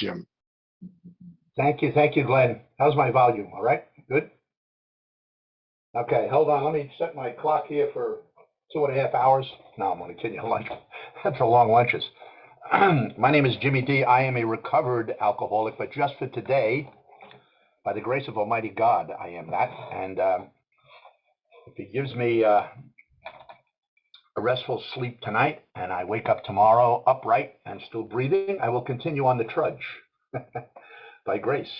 Jim. Thank you, Glenn. How's my volume? All right, good. Okay, hold on. Let me set my clock here for 2.5 hours. No, I'm only kidding you. Lunch. That's a long lunches. My name is Jimmy D. I am a recovered alcoholic, but just for today, by the grace of Almighty God, I am that. And if He gives me a restful sleep tonight, and I wake up tomorrow upright and still breathing, I will continue on the trudge by grace.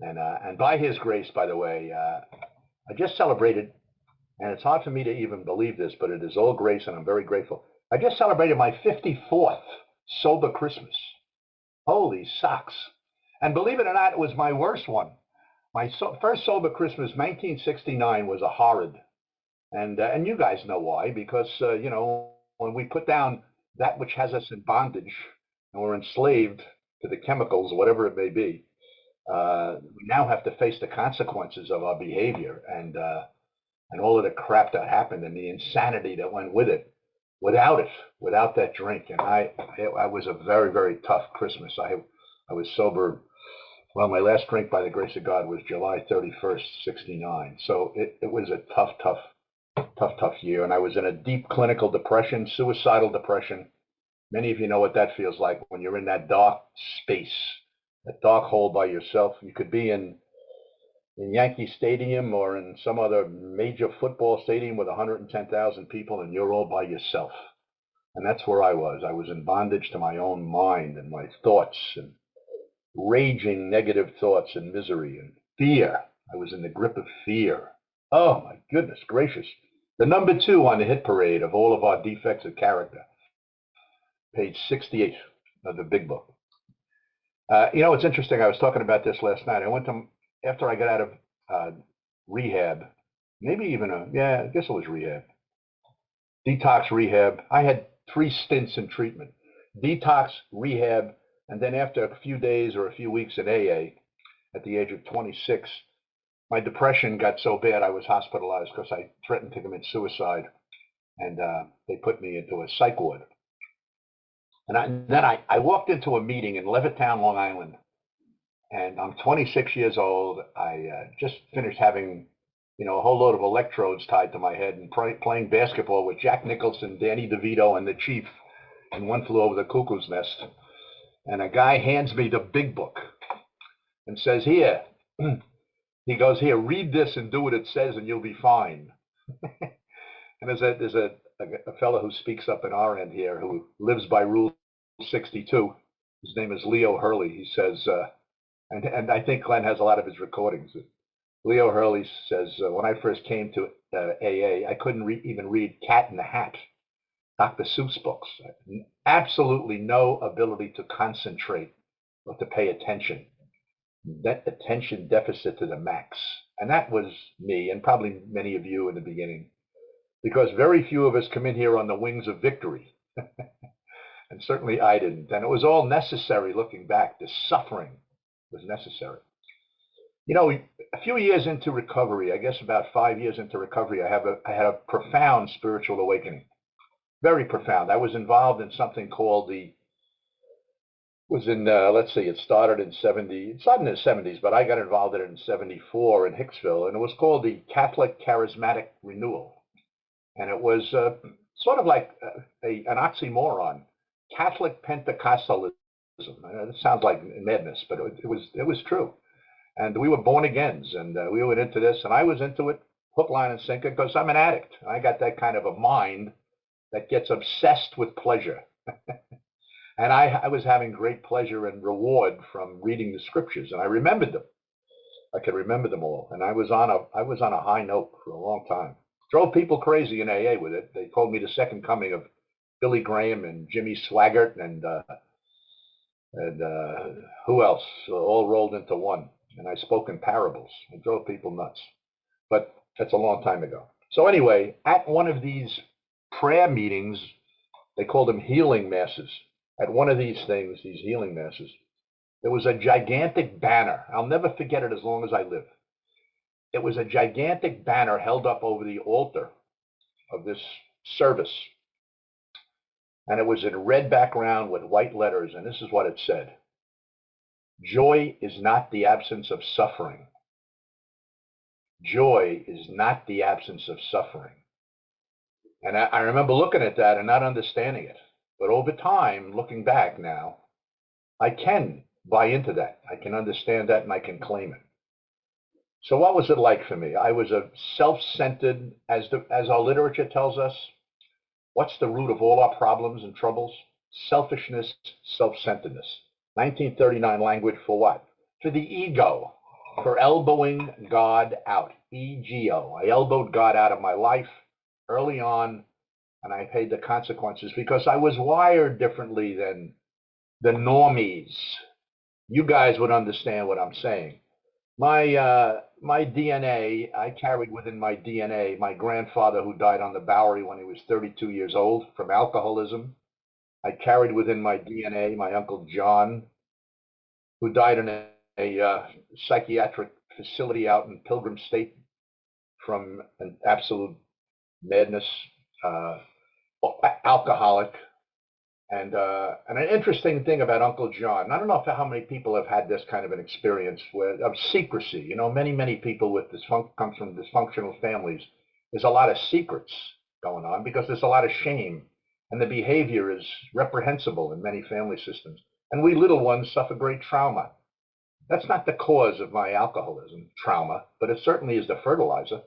And by His grace, by the way, I just celebrated, and it's hard for me to even believe this, but it is all grace, and I'm very grateful. I just celebrated my 54th sober Christmas. Holy socks. And believe it or not, it was my worst one. My first sober Christmas, 1969, was a horrid. And you guys know why, because, when we put down that which has us in bondage and we're enslaved to the chemicals, whatever it may be, we now have to face the consequences of our behavior and all of the crap that happened and the insanity that went with it. Without that drink, and I was a very, very tough Christmas. I was sober. Well, my last drink, by the grace of God, was July 31st, '69. So it was a tough year, and I was in a deep clinical depression, suicidal depression. Many of you know what that feels like when you're in that dark space, that dark hole by yourself. You could be in Yankee Stadium or in some other major football stadium with 110,000 people, and you're all by yourself. And that's where I was. I was in bondage to my own mind and my thoughts and raging negative thoughts and misery and fear. I was in the grip of fear. Oh, my goodness gracious. The number two on the hit parade of all of our defects of character, page 68 of the big book. It's interesting. I was talking about this last night. After I got out of rehab, maybe even I guess it was rehab, detox rehab. I had 3 stints in treatment, detox rehab, and then after a few days or a few weeks in AA, at the age of 26, my depression got so bad I was hospitalized because I threatened to commit suicide, and they put me into a psych ward. And then I walked into a meeting in Levittown, Long Island, and I'm 26 years old. I just finished having, a whole load of electrodes tied to my head and playing basketball with Jack Nicholson, Danny DeVito, and the Chief in One Flew Over the Cuckoo's Nest. And a guy hands me the big book and says, "Here," he goes, "Here, read this and do what it says, and you'll be fine." And there's a fellow who speaks up in our end here who lives by Rule 62. His name is Leo Hurley. He says, and I think Glenn has a lot of his recordings. Leo Hurley says, when I first came to AA, I couldn't even read Cat in the Hat, Dr. Seuss books. Absolutely no ability to concentrate or to pay attention. That attention deficit to the max. And that was me, and probably many of you in the beginning, because very few of us come in here on the wings of victory. And certainly I didn't. And it was all necessary looking back. The suffering was necessary. A few years into recovery, I guess about 5 years into recovery, I had a profound spiritual awakening. Very profound. I was involved in something called it started in the 70s, but I got involved in it in 74 in Hicksville, and it was called the Catholic Charismatic Renewal. And it was sort of like an oxymoron, Catholic Pentecostalism. It sounds like madness, but it was true. And we were born agains, and we went into this, and I was into it hook, line, and sinker because I'm an addict. I got that kind of a mind that gets obsessed with pleasure. And I was having great pleasure and reward from reading the scriptures, and I remembered them. I could remember them all, and I was on a high note for a long time. Drove people crazy in AA with it. They called me the second coming of Billy Graham and Jimmy Swaggart and who else? All rolled into one. And I spoke in parables and drove people nuts. But that's a long time ago. So anyway, at one of these prayer meetings, they called them healing masses. At one of these things, these healing masses, there was a gigantic banner. I'll never forget it as long as I live. It was a gigantic banner held up over the altar of this service. And it was in red background with white letters. And this is what it said: Joy is not the absence of suffering. Joy is not the absence of suffering. And I remember looking at that and not understanding it. But over time, looking back now, I can buy into that. I can understand that and I can claim it. So what was it like for me? I was a self-centered, as our literature tells us, what's the root of all our problems and troubles? Selfishness, self-centeredness. 1939 language for what? For the ego, for elbowing God out. EGO. I elbowed God out of my life early on, and I paid the consequences because I was wired differently than the normies. You guys would understand what I'm saying. My DNA, I carried within my DNA my grandfather who died on the Bowery when he was 32 years old from alcoholism. I carried within my DNA my Uncle John, who died in a psychiatric facility out in Pilgrim State from an absolute madness, uh, alcoholic. And an interesting thing about Uncle John, I don't know how many people have had this kind of an experience of secrecy. You know, many people with comes from dysfunctional families. There's a lot of secrets going on because there's a lot of shame, and the behavior is reprehensible in many family systems. And we little ones suffer great trauma. That's not the cause of my alcoholism, trauma, but it certainly is the fertilizer.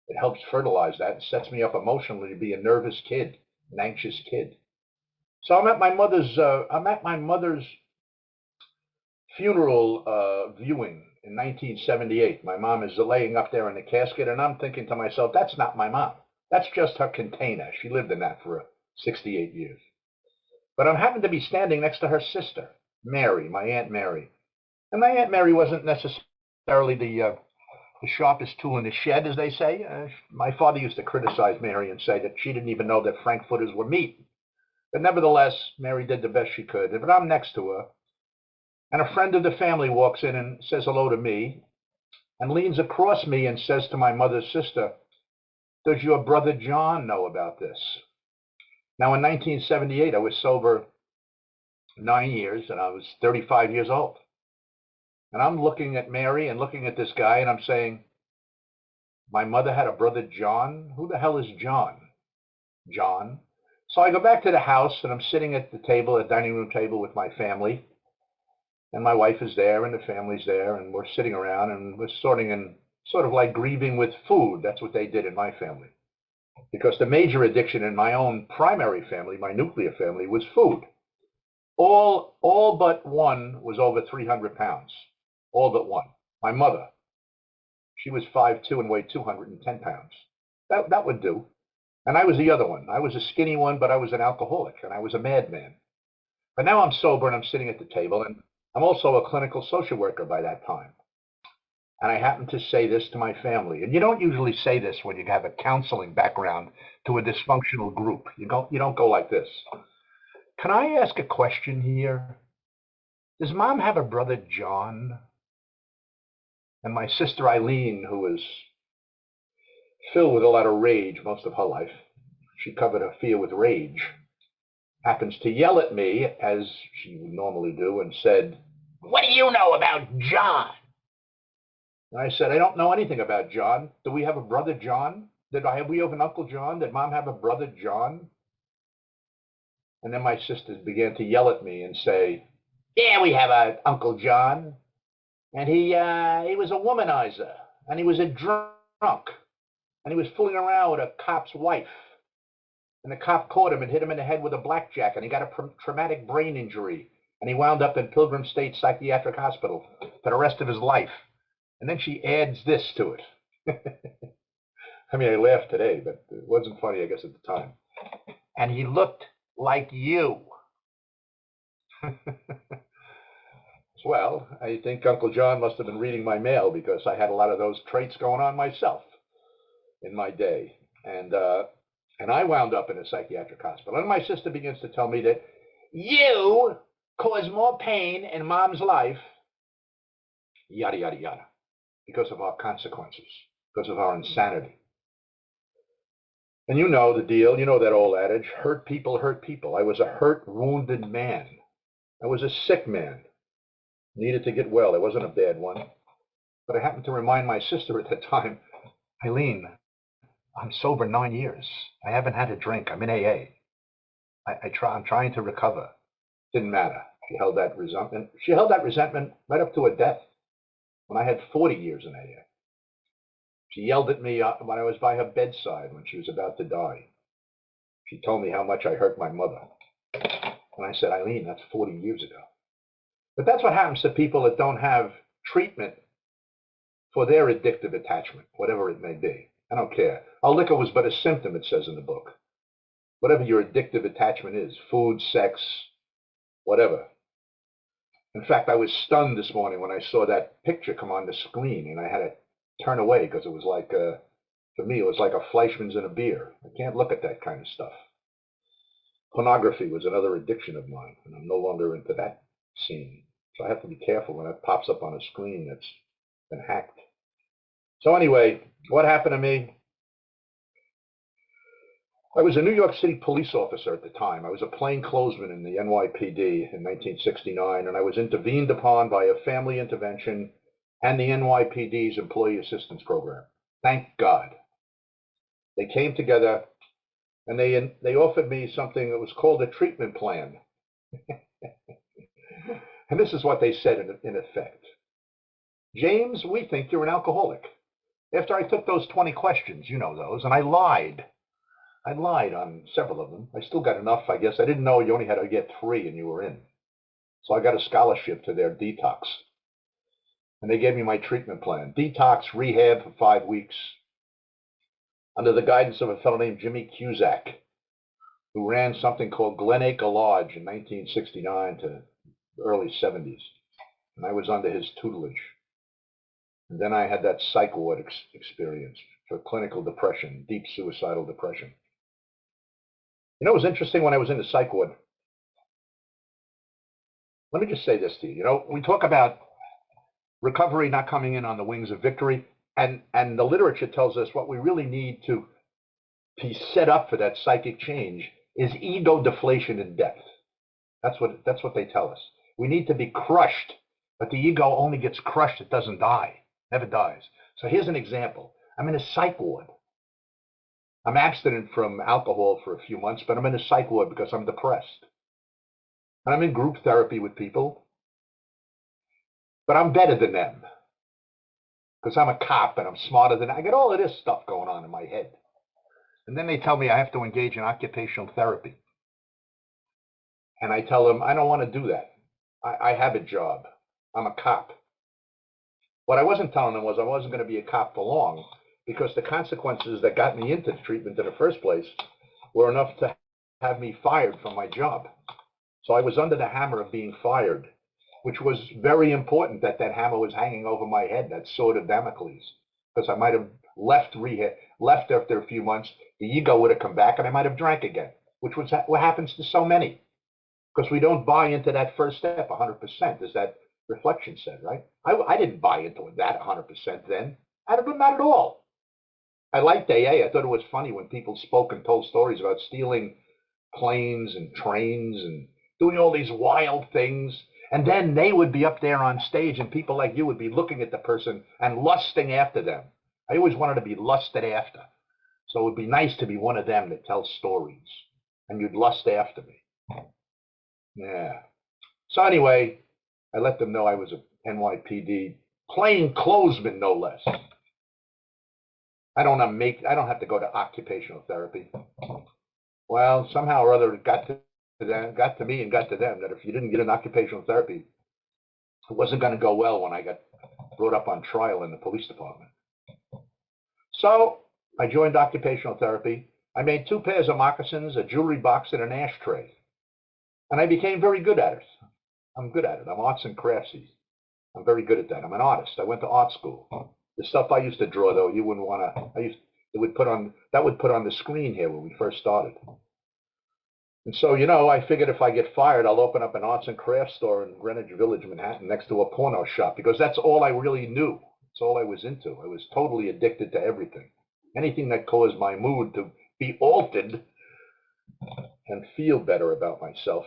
It helps fertilize that and sets me up emotionally to be a nervous kid, an anxious kid. So I'm at my mother's funeral viewing in 1978. My mom is laying up there in the casket, and I'm thinking to myself, that's not my mom. That's just her container. She lived in that for 68 years. But I happened to be standing next to her sister, Mary, my Aunt Mary. And my Aunt Mary wasn't necessarily the sharpest tool in the shed, as they say. My father used to criticize Mary and say that she didn't even know that frankfurters were meat. But nevertheless, Mary did the best she could. But I'm next to her, and a friend of the family walks in and says hello to me and leans across me and says to my mother's sister, does your brother John know about this? Now, in 1978, I was sober 9 years, and I was 35 years old. And I'm looking at Mary and looking at this guy, and I'm saying, my mother had a brother John? Who the hell is John? John? So I go back to the house, and I'm sitting at the table, a dining room table with my family, and my wife is there, and the family's there, and we're sitting around, and we're sort of like grieving with food. That's what they did in my family. Because the major addiction in my own primary family, my nuclear family, was food. All but one was over 300 pounds. All but one. My mother. She was 5'2" and weighed 210 pounds. That would do. And I was the other one. I was a skinny one, but I was an alcoholic, and I was a madman. But now I'm sober, and I'm sitting at the table, and I'm also a clinical social worker by that time. And I happen to say this to my family. And you don't usually say this when you have a counseling background to a dysfunctional group. You don't go like this. Can I ask a question here? Does mom have a brother John? And my sister Eileen, who was filled with a lot of rage most of her life, she covered her fear with rage, happens to yell at me, as she would normally do, and said, what do you know about John? And I said, I don't know anything about John. Do we have a brother John? Have we have an Uncle John? Did mom have a brother John? And then my sisters began to yell at me and say, yeah, we have an Uncle John. And he was a womanizer, and he was a drunk, and he was fooling around with a cop's wife. And the cop caught him and hit him in the head with a blackjack, and he got a traumatic brain injury, and he wound up in Pilgrim State Psychiatric Hospital for the rest of his life. And then she adds this to it. I mean, I laugh today, but it wasn't funny, I guess, at the time. And he looked like you. Well, I think Uncle John must have been reading my mail because I had a lot of those traits going on myself in my day. And I wound up in a psychiatric hospital. And my sister begins to tell me that you caused more pain in mom's life, yada, yada, yada, because of our consequences, because of our insanity. And you know the deal. You know that old adage, hurt people hurt people. I was a hurt, wounded man. I was a sick man. Needed to get well. It wasn't a bad one. But I happened to remind my sister at the time, Eileen, I'm sober 9 years. I haven't had a drink. I'm in AA. I'm trying to recover. Didn't matter. She held that resentment. She held that resentment right up to her death when I had 40 years in AA. She yelled at me when I was by her bedside when she was about to die. She told me how much I hurt my mother. And I said, Eileen, that's 40 years ago. But that's what happens to people that don't have treatment for their addictive attachment, whatever it may be. I don't care. Our liquor was but a symptom, it says in the book. Whatever your addictive attachment is, food, sex, whatever. In fact, I was stunned this morning when I saw that picture come on the screen, and I had to turn away because it was like, for me, it was like a Fleischmann's and a beer. I can't look at that kind of stuff. Pornography was another addiction of mine, and I'm no longer into that scene. So I have to be careful when that pops up on a screen that's been hacked. So anyway, what happened to me? I was a New York City police officer at the time. I was a plainclothesman in the NYPD in 1969, and I was intervened upon by a family intervention and the NYPD's Employee Assistance Program. Thank God. They came together, and they offered me something that was called a treatment plan. And this is what they said in effect. James, we think you're an alcoholic. After I took those 20 questions, you know those, and I lied. I lied on several of them. I still got enough, I guess. I didn't know you only had to get 3 and you were in. So I got a scholarship to their detox. And they gave me my treatment plan. Detox, rehab for 5 weeks, under the guidance of a fellow named Jimmy Cusack, who ran something called Glenacre Lodge in 1969 to the early 70s. And I was under his tutelage. And then I had that psych ward experience for clinical depression, deep suicidal depression. You know, it was interesting when I was in the psych ward. Let me just say this to you. You know, we talk about recovery not coming in on the wings of victory, and the literature tells us what we really need to be set up for that psychic change is ego deflation in depth. That's what they tell us. We need to be crushed, but the ego only gets crushed, it doesn't die, never dies. So here's an example. I'm in a psych ward. I'm abstinent from alcohol for a few months, but I'm in a psych ward because I'm depressed. And I'm in group therapy with people, but I'm better than them because I'm a cop and I'm smarter than I get all of this stuff going on in my head. And then they tell me I have to engage in occupational therapy. And I tell them, I don't want to do that. I have a job. I'm a cop. What I wasn't telling them was I wasn't going to be a cop for long because the consequences that got me into treatment in the first place were enough to have me fired from my job. So I was under the hammer of being fired, which was very important that that hammer was hanging over my head, that sword of Damocles, because I might have left after a few months, the ego would have come back and I might have drank again, which was what happens to so many, because we don't buy into that first step 100%, as that reflection said, right? I didn't buy into that 100% then. Not at all. I liked AA. I thought it was funny when people spoke and told stories about stealing planes and trains and doing all these wild things. And then they would be up there on stage and people like you would be looking at the person and lusting after them. I always wanted to be lusted after. So it would be nice to be one of them that tells stories. And you'd lust after me. Yeah. So anyway, I let them know I was a NYPD plainclothesman, no less. I don't have to go to occupational therapy. Well, somehow or other it got to me and got to them that if you didn't get an occupational therapy, it wasn't going to go well when I got brought up on trial in the police department. So I joined occupational therapy. I made 2 pairs of moccasins, a jewelry box, and an ashtray. And I became very good at it. I'm good at it. I'm arts and craftsy. I'm very good at that. I'm an artist. I went to art school. The stuff I used to draw, though, you wouldn't want to. That would put on the screen here when we first started. And so, you know, I figured if I get fired, I'll open up an arts and crafts store in Greenwich Village, Manhattan, next to a porno shop, because that's all I really knew. That's all I was into. I was totally addicted to everything. Anything that caused my mood to be altered and feel better about myself.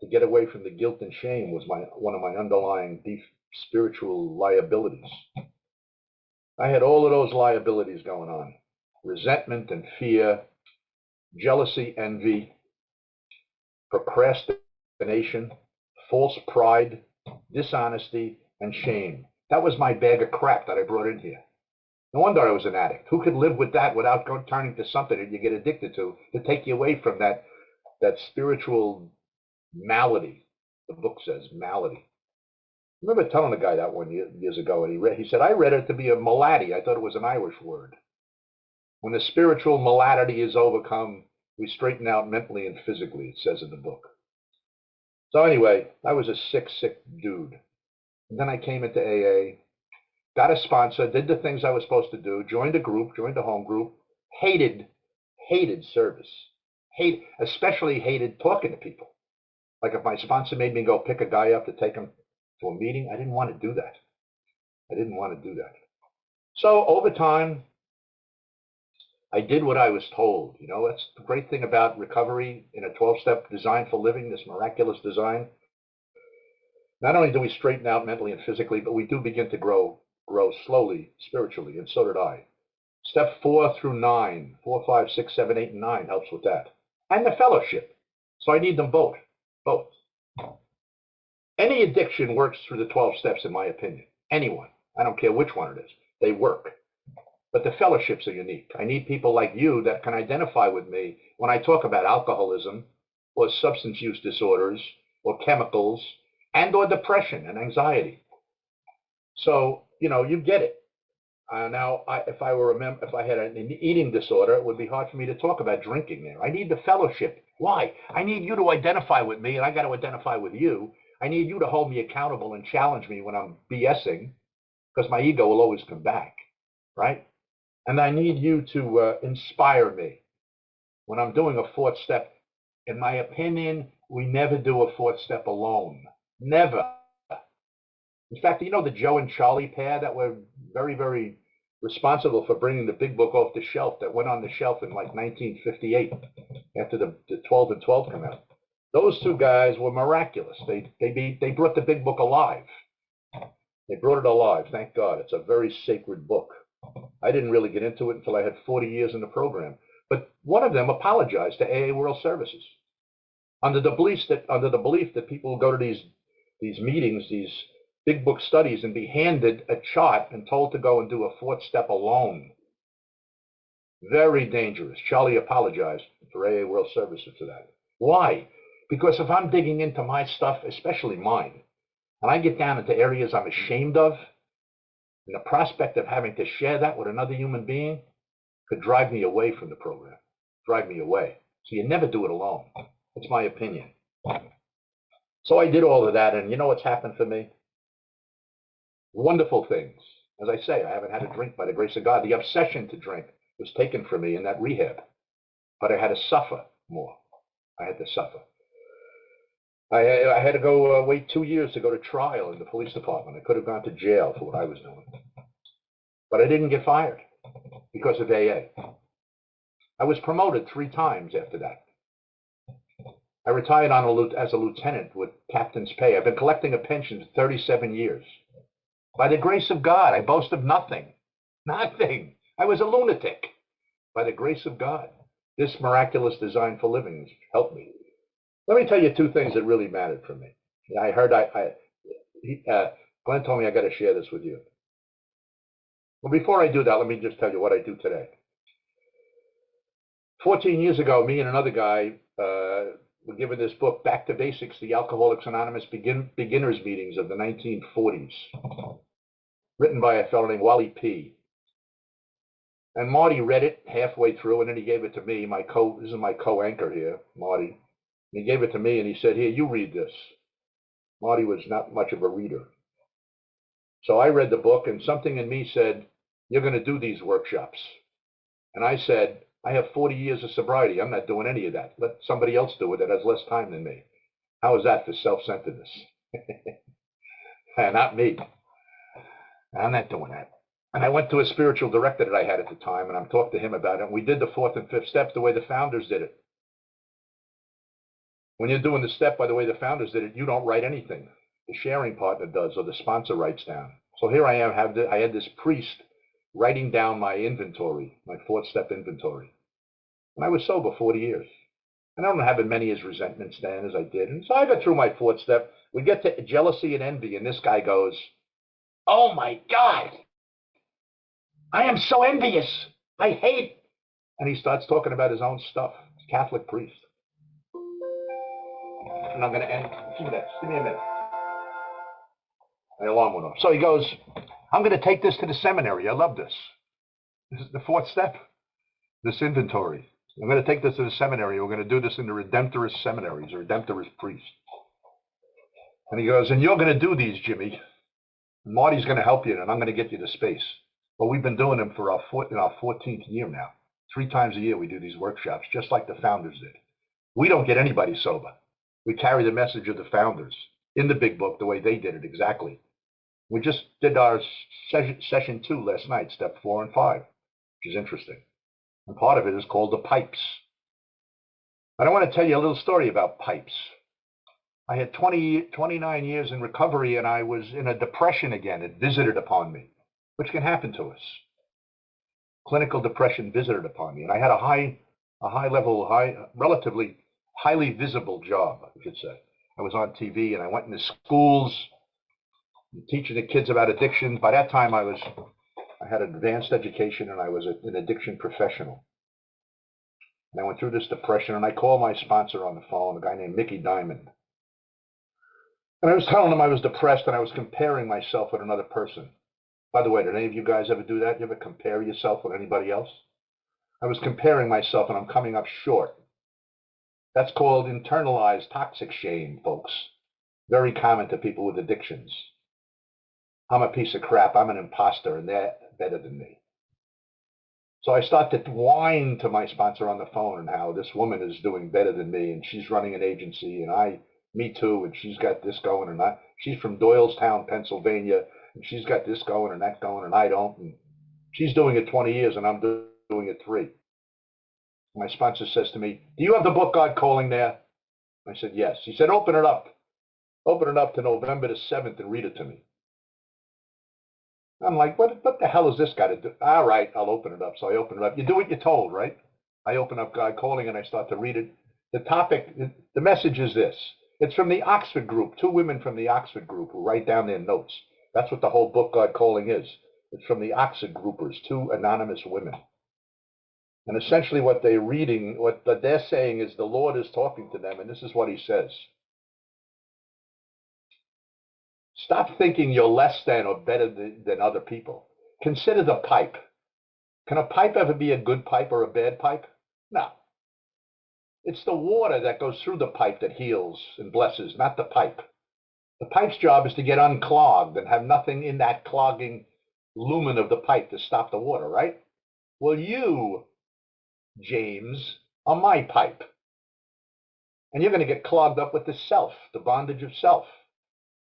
to get away from the guilt and shame was one of my underlying deep spiritual liabilities. I had all of those liabilities going on: resentment and fear, jealousy, envy, procrastination, false pride, dishonesty, and shame. That was my bag of crap that I brought in here. No wonder I was an addict. Who could live with that without turning to something that you get addicted to take you away from that spiritual malady? The book says malady. I remember telling a guy that one years ago, and he said, I read it to be a malady. I thought it was an Irish word. When the spiritual malady is overcome, we straighten out mentally and physically, it says in the book. So anyway, I was a sick dude. And then I came into AA, got a sponsor, did the things I was supposed to do, joined a group, joined a home group, hated service, especially hated talking to people. Like if my sponsor made me go pick a guy up to take him to a meeting, I didn't want to do that. So over time, I did what I was told. You know, that's the great thing about recovery in a 12-step design for living, this miraculous design. Not only do we straighten out mentally and physically, but we do begin to grow slowly spiritually, and so did I. Step 4 through 9, 4, 5, 6, 7, 8, and 9 helps with that. And the fellowship. So I need them both. Any addiction works through the 12 steps, in my opinion. Anyone. I don't care which one it is. They work. But the fellowships are unique. I need people like you that can identify with me when I talk about alcoholism or substance use disorders or chemicals and or depression and anxiety. So, you know, you get it. Now, if I had an eating disorder, it would be hard for me to talk about drinking there. I need the fellowship. Why? I need you to identify with me, and I got to identify with you. I need you to hold me accountable and challenge me when I'm BSing, because my ego will always come back, right? And I need you to inspire me when I'm doing a fourth step. In my opinion, we never do a fourth step alone. Never. In fact, you know the Joe and Charlie pair that were very, very responsible for bringing the big book off the shelf, that went on the shelf in like 1958 after the 12 and 12 came out. Those two guys were miraculous. They brought the big book alive. They brought it alive. Thank God. It's a very sacred book. I didn't really get into it until I had 40 years in the program. But one of them apologized to AA World Services under the belief that people go to these meetings, these big book studies, and be handed a chart and told to go and do a fourth step alone. Very dangerous. Charlie apologized for AA World Services for that. Why? Because if I'm digging into my stuff, especially mine, and I get down into areas I'm ashamed of, and the prospect of having to share that with another human being could drive me away from the program, drive me away. So you never do it alone. It's my opinion. So I did all of that, and you know what's happened for me? Wonderful things. As I say, I haven't had a drink by the grace of God. The obsession to drink was taken from me in that rehab, but I had to suffer more. I had to suffer. I had to go wait 2 years to go to trial in the police department. I could have gone to jail for what I was doing. But I didn't get fired because of AA. I was promoted 3 times after that. I retired as a lieutenant with captain's pay. I've been collecting a pension for 37 years. By the grace of God, I boast of nothing. Nothing. I was a lunatic. By the grace of God, this miraculous design for living has helped me. Let me tell you 2 things that really mattered for me. I heard Glenn told me I got to share this with you. Well, before I do that, let me just tell you what I do today. 14 years ago, me and another guy were given this book, Back to Basics, the Alcoholics Anonymous Beginners Meetings of the 1940s, written by a fellow named Wally P. And Marty read it halfway through, and then he gave it to me. This is my co-anchor here, Marty. He gave it to me, and he said, here, you read this. Marty was not much of a reader. So I read the book, and something in me said, you're going to do these workshops. And I said, I have 40 years of sobriety. I'm not doing any of that. Let somebody else do it that has less time than me. How is that for self-centeredness? Not me. I'm not doing that. And I went to a spiritual director that I had at the time, and I talked to him about it. And we did the 4th and 5th steps the way the founders did it. When you're doing the step, by the way, the founders did it, you don't write anything. The sharing partner does, or the sponsor writes down. So here I am, I had this priest writing down my inventory, my fourth step inventory. And I was sober 40 years. And I don't have as many as resentments then as I did. And so I got through my fourth step. We get to jealousy and envy, and this guy goes, "Oh my God, I am so envious. I hate." And he starts talking about his own stuff. Catholic priest. And I'm going to end. 2 minutes. Give me a minute. The alarm went off. So he goes, "I'm going to take this to the seminary. I love this. This is the fourth step, this inventory. I'm going to take this to the seminary. We're going to do this in the Redemptorist seminaries, or Redemptorist priests." And he goes, "And you're going to do these, Jimmy. Marty's going to help you, and I'm going to get you to space." Well, we've been doing them for our 14th year now. 3 times a year we do these workshops, just like the founders did. We don't get anybody sober. We carry the message of the founders in the big book the way they did it exactly. We just did our session 2 last night, step 4 and 5, which is interesting. And part of it is called the pipes. And I want to tell you a little story about pipes. I had 29 years in recovery, and I was in a depression again. It visited upon me, which can happen to us. Clinical depression visited upon me, and I had a relatively highly visible job, I should say. I was on TV, and I went into schools teaching the kids about addictions. By that time, I had advanced education, and I was an addiction professional. And I went through this depression, and I called my sponsor on the phone, a guy named Mickey Diamond. And I was telling him I was depressed, and I was comparing myself with another person. By the way, did any of you guys ever do that? You ever compare yourself with anybody else? I was comparing myself, and I'm coming up short. That's called internalized toxic shame, folks. Very common to people with addictions. I'm a piece of crap. I'm an imposter, and they're better than me. So I start to whine to my sponsor on the phone and how this woman is doing better than me, and she's running an agency, and me too, and she's got this going, and she's from Doylestown, Pennsylvania, and she's got this going and that going, and I don't. And she's doing it 20 years, and I'm doing it 3. My sponsor says to me, "Do you have the book God Calling there?" I said, "Yes." He said, "Open it up. Open it up to November the 7th and read it to me." I'm like, what the hell is this got to do? All right, I'll open it up. So I open it up. You do what you're told, right? I open up God Calling, and I start to read it. The topic, the message is this. It's from the Oxford group, 2 women from the Oxford group who write down their notes. That's what the whole book God Calling is. It's from the Oxford groupers, 2 anonymous women. And essentially what they're reading, what they're saying is the Lord is talking to them, and this is what he says. Stop thinking you're less than or better than other people. Consider the pipe. Can a pipe ever be a good pipe or a bad pipe? No. It's the water that goes through the pipe that heals and blesses, not the pipe. The pipe's job is to get unclogged and have nothing in that clogging lumen of the pipe to stop the water, right? Well, you, James, are my pipe. And you're going to get clogged up with the self, the bondage of self,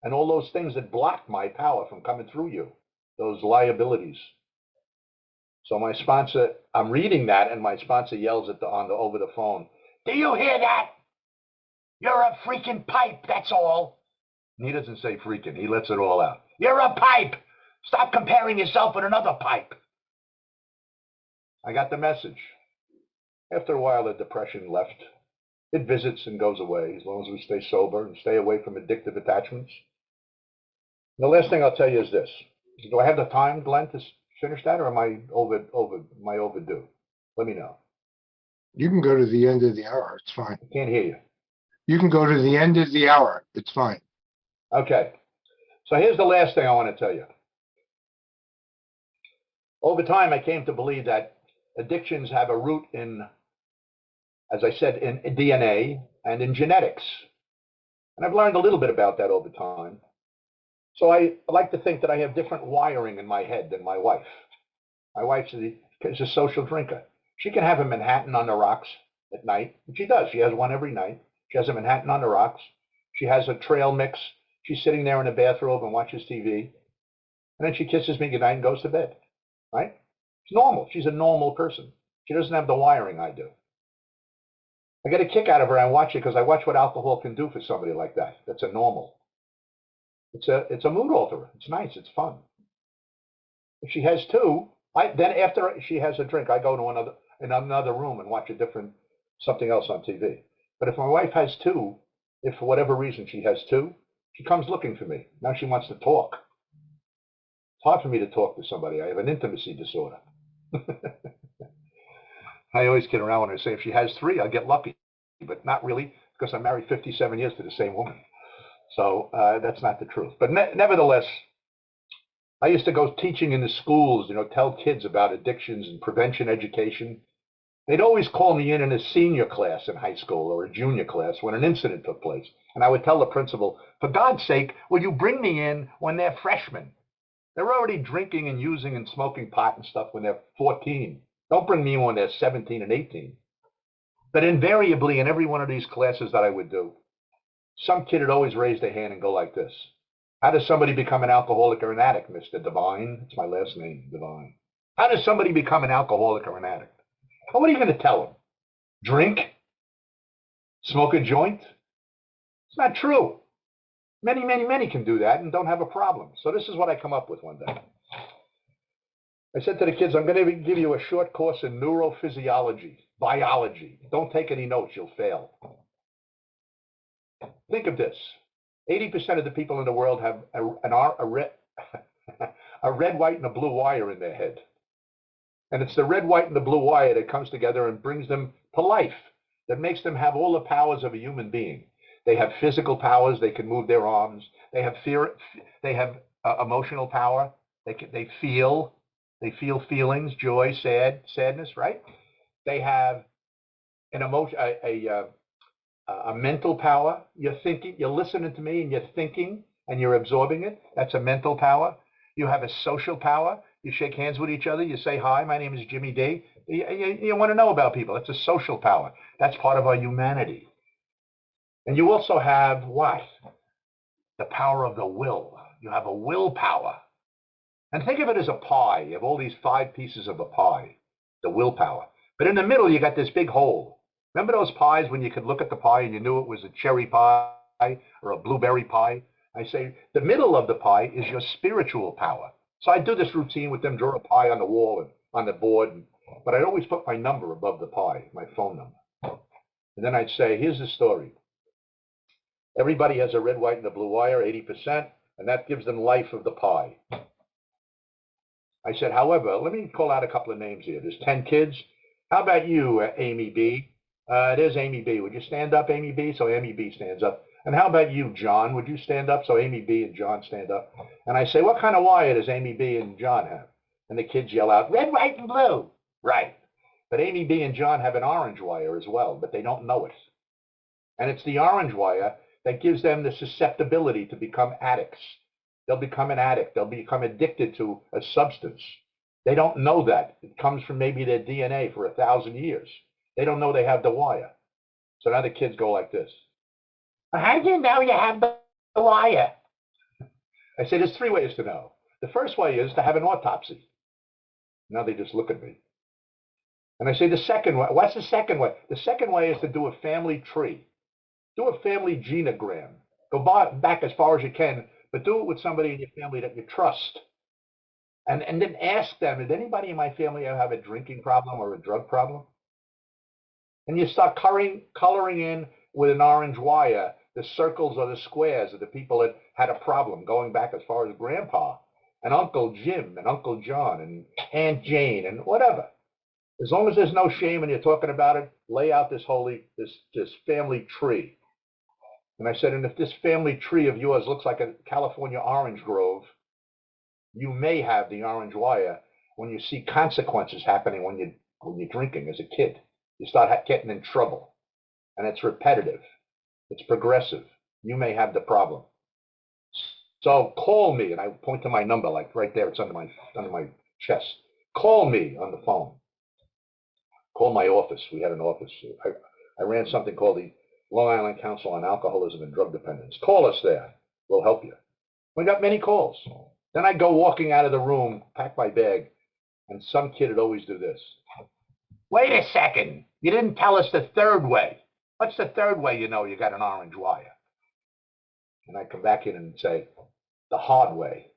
and all those things that block my power from coming through you, those liabilities. So my sponsor, I'm reading that, and my sponsor yells over the phone, "Do you hear that? You're a freaking pipe, that's all." And he doesn't say freaking, he lets it all out. "You're a pipe. Stop comparing yourself with another pipe." I got the message. After a while, the depression left. It visits and goes away as long as we stay sober and stay away from addictive attachments. The last thing I'll tell you is this. Do I have the time, Glenn, to finish that, or am I overdue? Let me know. You can go to the end of the hour. It's fine. I can't hear you. You can go to the end of the hour. It's fine. Okay. So here's the last thing I want to tell you. Over time, I came to believe that addictions have a root in, as I said, in DNA and in genetics. And I've learned a little bit about that over time. So I like to think that I have different wiring in my head than my wife. My wife is a social drinker. She can have a Manhattan on the rocks at night. And she does. She has one every night. She has a Manhattan on the rocks. She has a trail mix. She's sitting there in a bathrobe and watches TV. And then she kisses me goodnight and goes to bed. Right? It's normal. She's a normal person. She doesn't have the wiring I do. I get a kick out of her. I watch it because I watch what alcohol can do for somebody like that. That's a normal. It's a mood alterer. It's nice. It's fun. If she has two, then after she has a drink, I go to another room and watch something else on TV. But if my wife has two, if for whatever reason she has two, she comes looking for me. Now she wants to talk. It's hard for me to talk to somebody. I have an intimacy disorder. I always kid around when I say if she has three, I'll get lucky, but not really, because I'm married 57 years to the same woman. So that's not the truth. But nevertheless, I used to go teaching in the schools, tell kids about addictions and prevention education. They'd always call me in a senior class in high school or a junior class when an incident took place. And I would tell the principal, for God's sake, will you bring me in when they're freshmen? They're already drinking and using and smoking pot and stuff when they're 14. Don't bring me in when they're 17 and 18. But invariably, in every one of these classes that I would do, some kid would always raise their hand and go like this. How does somebody become an alcoholic or an addict, Mr. Divine? It's my last name, Divine. How does somebody become an alcoholic or an addict? Well, what are you going to tell them? Drink? Smoke a joint? It's not true. Many, many, many can do that and don't have a problem. So this is what I come up with one day. I said to the kids, I'm going to give you a short course in neurophysiology, biology. Don't take any notes, you'll fail. Think of this. 80% of the people in the world have a red, white, and a blue wire in their head. And it's the red, white, and the blue wire that comes together and brings them to life, that makes them have all the powers of a human being. They have physical powers. They can move their arms. They have fear. They have emotional power. They feel feelings, joy, sadness, right? They have an emotion, a mental power. You're thinking, you're listening to me and you're thinking and you're absorbing it. That's a mental power. You have a social power. You shake hands with each other. You say, hi, my name is Jimmy D. You want to know about people. That's a social power. That's part of our humanity. And you also have what? The power of the will. You have a willpower. And think of it as a pie. You have all these 5 pieces of a pie, the willpower. But in the middle, you got this big hole. Remember those pies when you could look at the pie and you knew it was a cherry pie or a blueberry pie? I say the middle of the pie is your spiritual power. So I do this routine with them, draw a pie on the wall and on the board, but I'd always put my number above the pie, my phone number. And then I'd say, here's the story. Everybody has a red, white, and a blue wire, 80%, and that gives them life of the pie. I said, however, let me call out a couple of names here. There's 10 kids. How about you, Amy B? There's Amy B. Would you stand up, Amy B? So Amy B stands up. And how about you, John? Would you stand up? So Amy B and John stand up. And I say, what kind of wire does Amy B and John have? And the kids yell out, red, white, and blue. Right. But Amy B and John have an orange wire as well, but they don't know it. And it's the orange wire that gives them the susceptibility to become addicts. They'll become an addict. They'll become addicted to a substance. They don't know that. It comes from maybe their DNA for 1,000 years. They don't know they have the wire. So now the kids go like this. How do you know you have the wire? I say there's 3 ways to know. The first way is to have an autopsy. Now they just look at me. And I say the second way. What's the second way? The second way is to do a family tree. Do a family genogram. Go back as far as you can, but do it with somebody in your family that you trust. And then ask them, did anybody in my family ever have a drinking problem or a drug problem? And you start coloring in with an orange wire the circles or the squares of the people that had a problem, going back as far as Grandpa and Uncle Jim and Uncle John and Aunt Jane and whatever. As long as there's no shame and you're talking about it, lay out this family tree. And I said, and if this family tree of yours looks like a California orange grove, you may have the orange wire when you see consequences happening when you're drinking as a kid. You start getting in trouble, and it's repetitive. It's progressive. You may have the problem. So call me, and I point to my number, like right there. It's under my chest. Call me on the phone. Call my office. We had an office. I ran something called the Long Island Council on Alcoholism and Drug Dependence. Call us there. We'll help you. We got many calls. Then I'd go walking out of the room, pack my bag, and some kid would always do this. Wait a second. You didn't tell us the third way. What's the third way you know you got an orange wire? And I come back in and say, the hard way.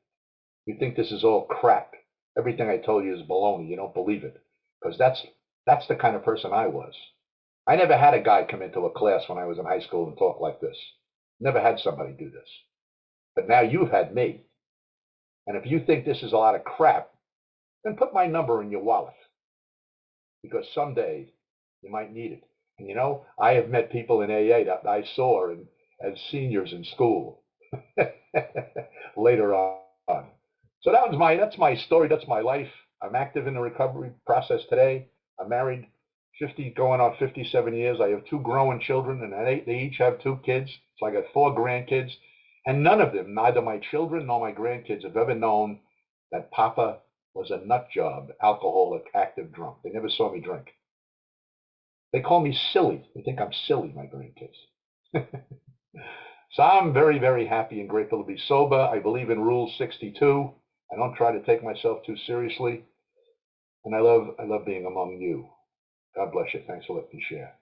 You think this is all crap. Everything I told you is baloney. You don't believe it. Because that's the kind of person I was. I never had a guy come into a class when I was in high school and talk like this. Never had somebody do this. But now you've had me. And if you think this is a lot of crap, then put my number in your wallet. Because someday you might need it. And you know, I have met people in AA that I saw as seniors in school later on. So that's my story. That's my life. I'm active in the recovery process today. I'm married 50, going on 57 years. I have two growing children, and they each have two kids. So I got four grandkids. And none of them, neither my children nor my grandkids, have ever known that Papa was a nut job, alcoholic, active drunk. They never saw me drink. They call me silly. They think I'm silly, my grandkids. So I'm very, very happy and grateful to be sober. I believe in Rule 62. I don't try to take myself too seriously. And I love being among you. God bless you. Thanks for letting me share.